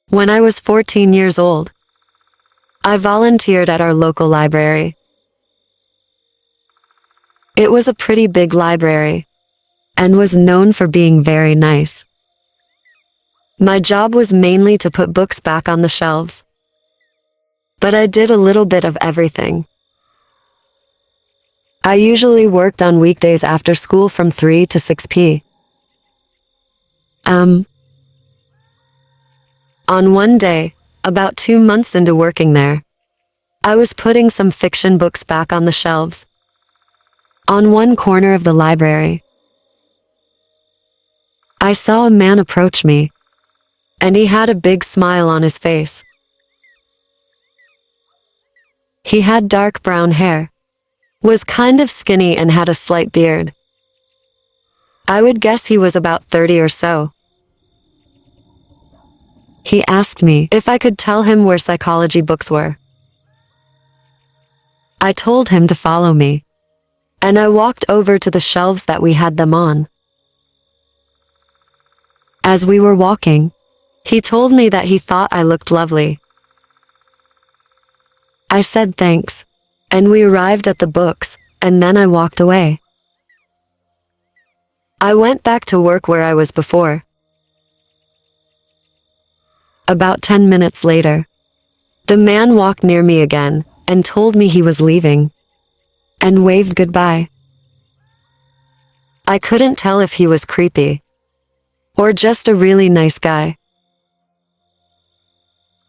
When I was 14 years old, I volunteered at our local library. It was a pretty big library and was known for being very nice. My job was mainly to put books back on the shelves, but I did a little bit of everything. I usually worked on weekdays after school from 3 to 6 p.m. On one day, about 2 months into working there, I was putting some fiction books back on the shelves on one corner of the library. I saw a man approach me, and he had a big smile on his face. He had dark brown hair, was kind of skinny and had a slight beard. I would guess he was about 30 or so. He asked me if I could tell him where psychology books were. I told him to follow me, and I walked over to the shelves that we had them on. As we were walking, he told me that he thought I looked lovely. I said thanks, and we arrived at the books, and then I walked away. I went back to work where I was before. About 10 minutes later, the man walked near me again and told me he was leaving, and waved goodbye. I couldn't tell if he was creepy or just a really nice guy.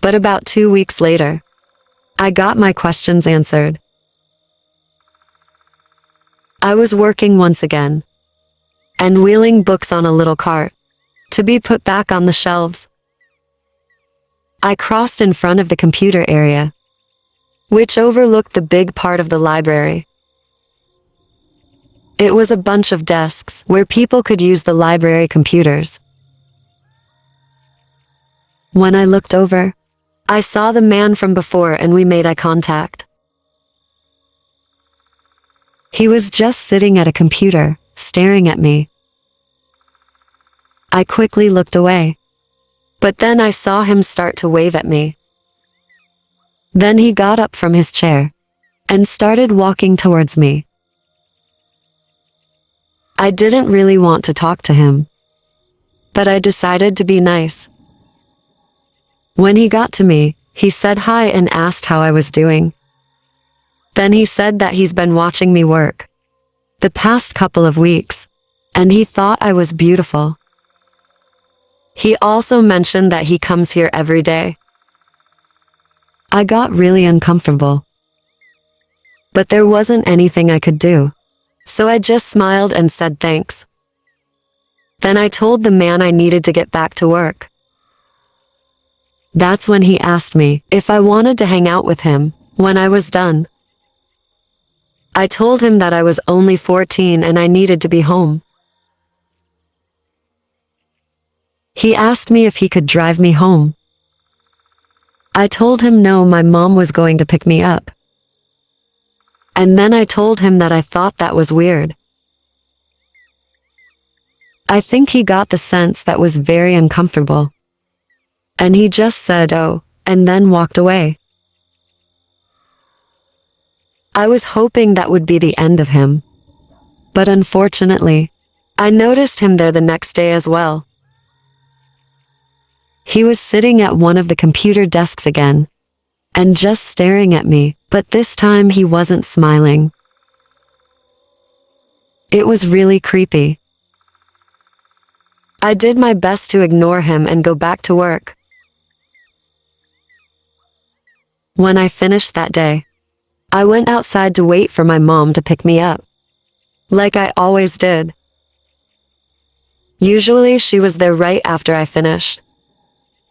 But about 2 weeks later, I got my questions answered. I was working once again and wheeling books on a little cart to be put back on the shelves. I crossed in front of the computer area, which overlooked the big part of the library. It was a bunch of desks where people could use the library computers. When I looked over, I saw the man from before and we made eye contact. He was just sitting at a computer, staring at me. I quickly looked away, but then I saw him start to wave at me. Then he got up from his chair and started walking towards me. I didn't really want to talk to him, but I decided to be nice. When he got to me, he said hi and asked how I was doing. Then he said that he's been watching me work the past couple of weeks, and he thought I was beautiful. He also mentioned that he comes here every day. I got really uncomfortable, but there wasn't anything I could do, so I just smiled and said thanks. Then I told the man I needed to get back to work. That's when he asked me if I wanted to hang out with him when I was done. I told him that I was only 14 and I needed to be home. He asked me if he could drive me home. I told him no, my mom was going to pick me up. And then I told him that I thought that was weird. I think he got the sense that was very uncomfortable, and he just said oh, and then walked away. I was hoping that would be the end of him, but unfortunately, I noticed him there the next day as well. He was sitting at one of the computer desks again, and just staring at me, but this time he wasn't smiling. It was really creepy. I did my best to ignore him and go back to work. When I finished that day, I went outside to wait for my mom to pick me up, like I always did. Usually she was there right after I finished,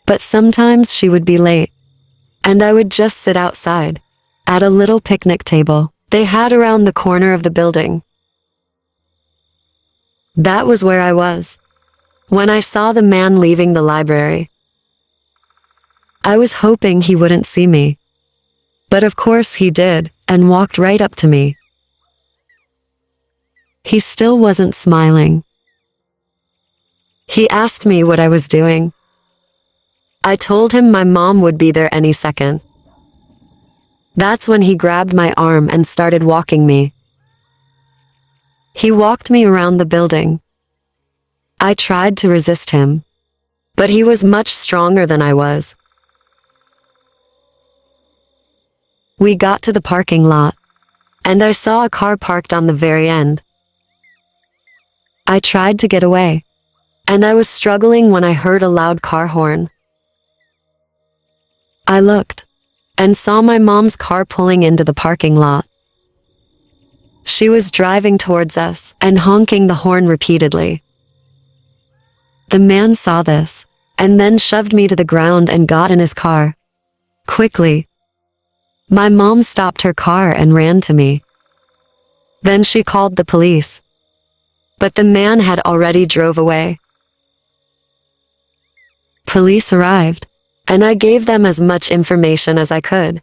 but sometimes she would be late, and I would just sit outside at a little picnic table they had around the corner of the building. That was where I was when I saw the man leaving the library. I was hoping he wouldn't see me, but of course he did and walked right up to me. He still wasn't smiling. He asked me what I was doing. I told him my mom would be there any second. That's when he grabbed my arm and started walking me. He walked me around the building. I tried to resist him, but he was much stronger than I was. We got to the parking lot, and I saw a car parked on the very end. I tried to get away, and I was struggling when I heard a loud car horn. I looked and saw my mom's car pulling into the parking lot. She was driving towards us and honking the horn repeatedly. The man saw this and then shoved me to the ground and got in his car. Quickly, my mom stopped her car and ran to me. Then she called the police, but the man had already drove away. Police arrived, and I gave them as much information as I could.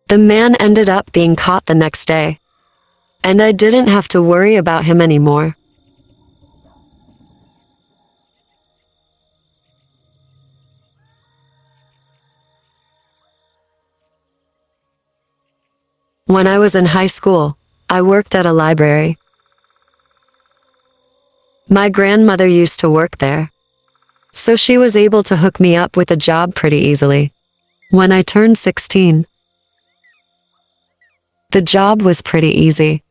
The man ended up being caught the next day, and I didn't have to worry about him anymore. When I was in high school, I worked at a library. My grandmother used to work there, so she was able to hook me up with a job pretty easily. When I turned 16, the job was pretty easy,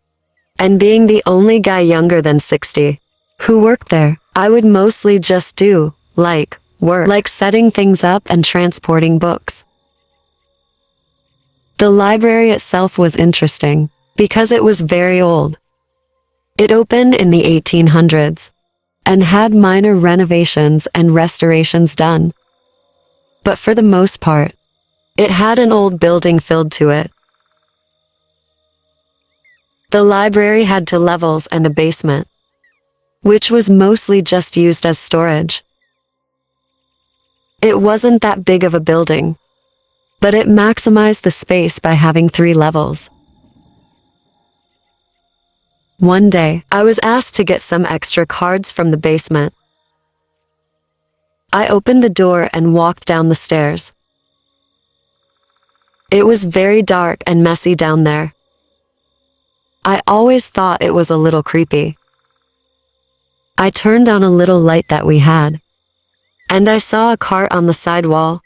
and being the only guy younger than 60 who worked there, I would mostly just do, work, like setting things up and transporting books. The library itself was interesting because it was very old. It opened in the 1800s and had minor renovations and restorations done. But for the most part, it had an old building filled to it. The library had 2 levels and a basement, which was mostly just used as storage. It wasn't that big of a building, but it maximized the space by having 3 levels. One day, I was asked to get some extra cards from the basement. I opened the door and walked down the stairs. It was very dark and messy down there. I always thought it was a little creepy. I turned on a little light that we had, and I saw a cart on the side wall.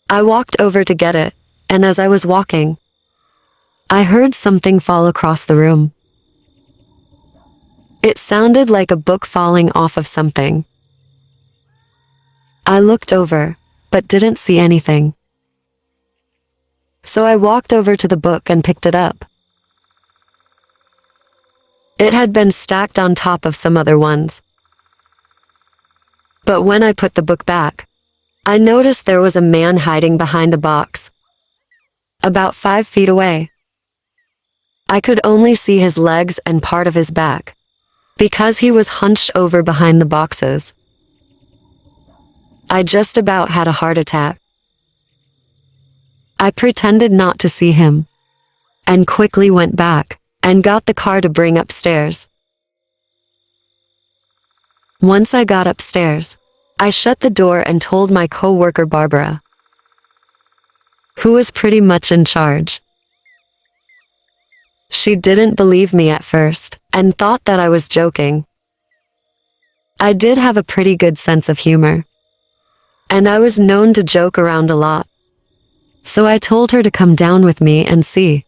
I walked over to get it, and as I was walking, I heard something fall across the room. It sounded like a book falling off of something. I looked over, but didn't see anything. So I walked over to the book and picked it up. It had been stacked on top of some other ones. But when I put the book back, I noticed there was a man hiding behind a box, about 5 feet away. I could only see his legs and part of his back, because he was hunched over behind the boxes. I just about had a heart attack. I pretended not to see him, and quickly went back and got the car to bring upstairs. Once I got upstairs, I shut the door and told my co-worker Barbara, who was pretty much in charge. She didn't believe me at first and thought that I was joking. I did have a pretty good sense of humor, and I was known to joke around a lot. So I told her to come down with me and see.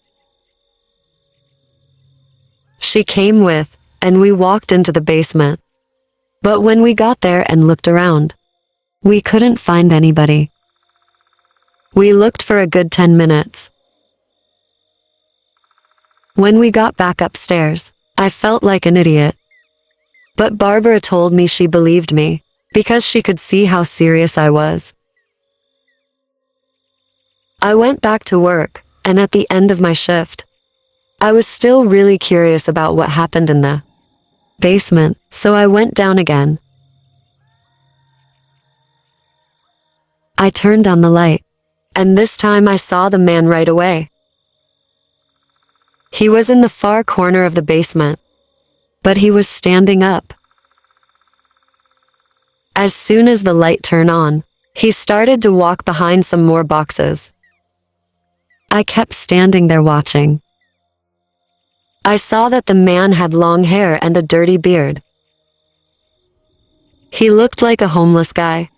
She came with, and we walked into the basement. But when we got there and looked around, we couldn't find anybody. We looked for a good 10 minutes. When we got back upstairs, I felt like an idiot. But Barbara told me she believed me, because she could see how serious I was. I went back to work, and at the end of my shift, I was still really curious about what happened in the basement, so I went down again. I turned on the light, and this time I saw the man right away. He was in the far corner of the basement, but he was standing up. As soon as the light turned on, he started to walk behind some more boxes. I kept standing there watching. I saw that the man had long hair and a dirty beard. He looked like a homeless guy.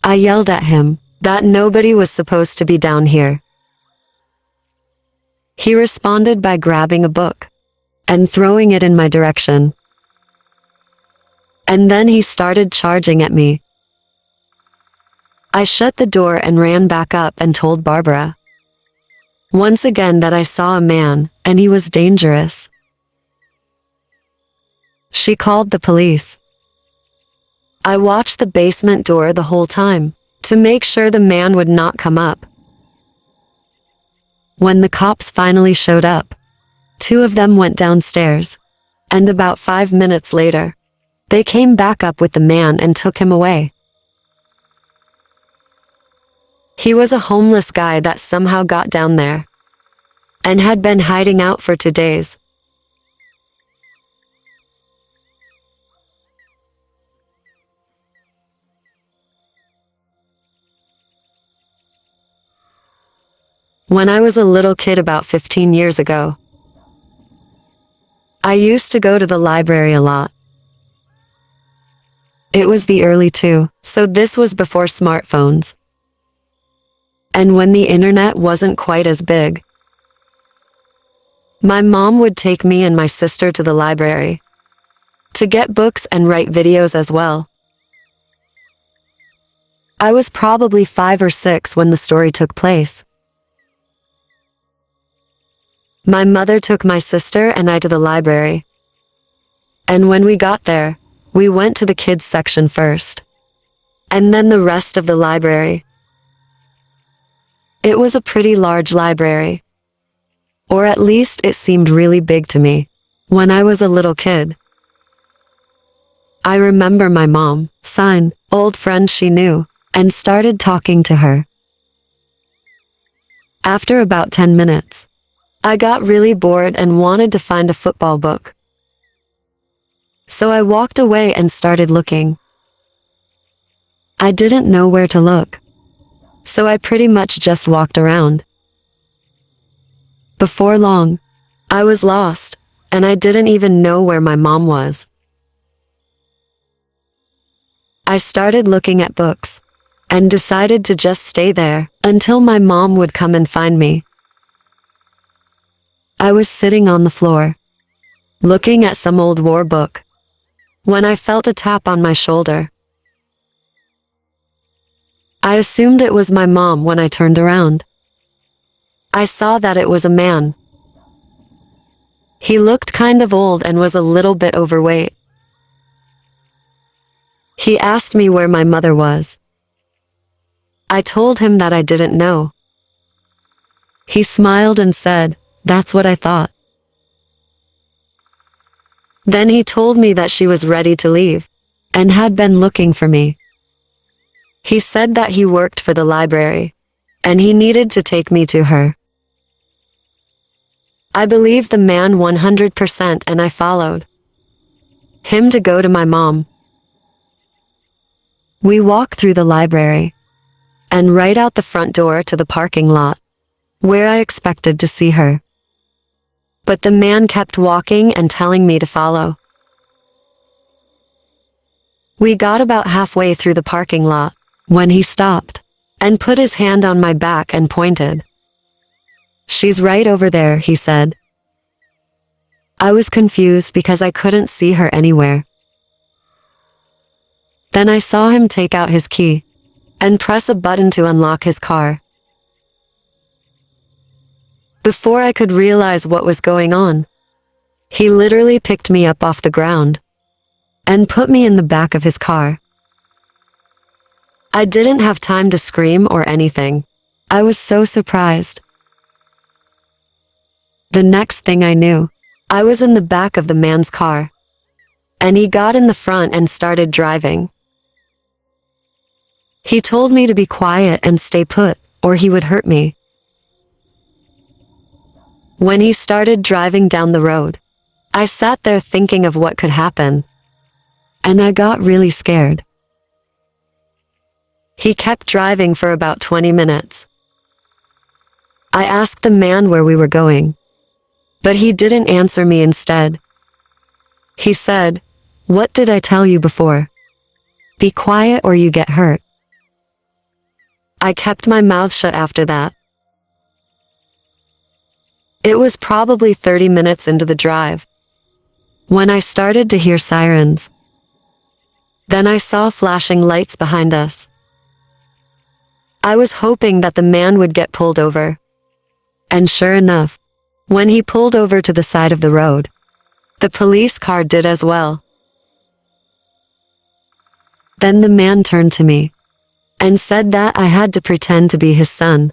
I yelled at him that nobody was supposed to be down here. He responded by grabbing a book and throwing it in my direction. And then he started charging at me. I shut the door and ran back up and told Barbara once again that I saw a man and he was dangerous. She called the police. I watched the basement door the whole time to make sure the man would not come up. When the cops finally showed up, 2 of them went downstairs, and about 5 minutes later, they came back up with the man and took him away. He was a homeless guy that somehow got down there and had been hiding out for 2 days. When I was a little kid about 15 years ago, I used to go to the library a lot. It was the early 2000s, so this was before smartphones. And when the internet wasn't quite as big, my mom would take me and my sister to the library to get books and write videos as well. I was probably 5 or 6 when the story took place. My mother took my sister and I to the library. And when we got there, we went to the kids section first, and then the rest of the library. It was a pretty large library, or at least it seemed really big to me when I was a little kid. I remember my mom signed old friends she knew and started talking to her. After about 10 minutes, I got really bored and wanted to find a football book. So I walked away and started looking. I didn't know where to look, so I pretty much just walked around. Before long, I was lost, and I didn't even know where my mom was. I started looking at books, and decided to just stay there until my mom would come and find me. I was sitting on the floor, looking at some old war book, when I felt a tap on my shoulder. I assumed it was my mom when I turned around. I saw that it was a man. He looked kind of old and was a little bit overweight. He asked me where my mother was. I told him that I didn't know. He smiled and said, "That's what I thought." Then he told me that she was ready to leave and had been looking for me. He said that he worked for the library and he needed to take me to her. I believed the man 100% and I followed him to go to my mom. We walked through the library and right out the front door to the parking lot where I expected to see her. But the man kept walking and telling me to follow. We got about halfway through the parking lot when he stopped and put his hand on my back and pointed. "She's right over there," he said. I was confused because I couldn't see her anywhere. Then I saw him take out his key and press a button to unlock his car. Before I could realize what was going on, he literally picked me up off the ground and put me in the back of his car. I didn't have time to scream or anything. I was so surprised. The next thing I knew, I was in the back of the man's car, and he got in the front and started driving. He told me to be quiet and stay put, or he would hurt me. When he started driving down the road, I sat there thinking of what could happen. and I got really scared. He kept driving for about 20 minutes. I asked the man where we were going, but he didn't answer me. Instead, he said, "What did I tell you before? Be quiet or you get hurt." I kept my mouth shut after that. It was probably 30 minutes into the drive when I started to hear sirens. Then I saw flashing lights behind us. I was hoping that the man would get pulled over. And sure enough, when he pulled over to the side of the road, the police car did as well. Then the man turned to me and said that I had to pretend to be his son.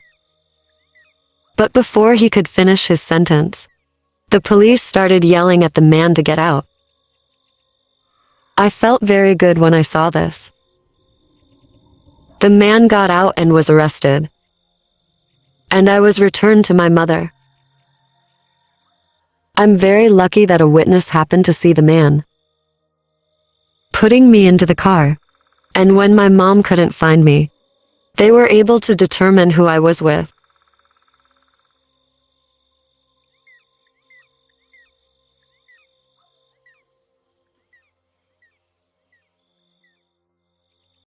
But before he could finish his sentence, the police started yelling at the man to get out. I felt very good when I saw this. The man got out and was arrested, and I was returned to my mother. I'm very lucky that a witness happened to see the man putting me into the car, and when my mom couldn't find me, they were able to determine who I was with.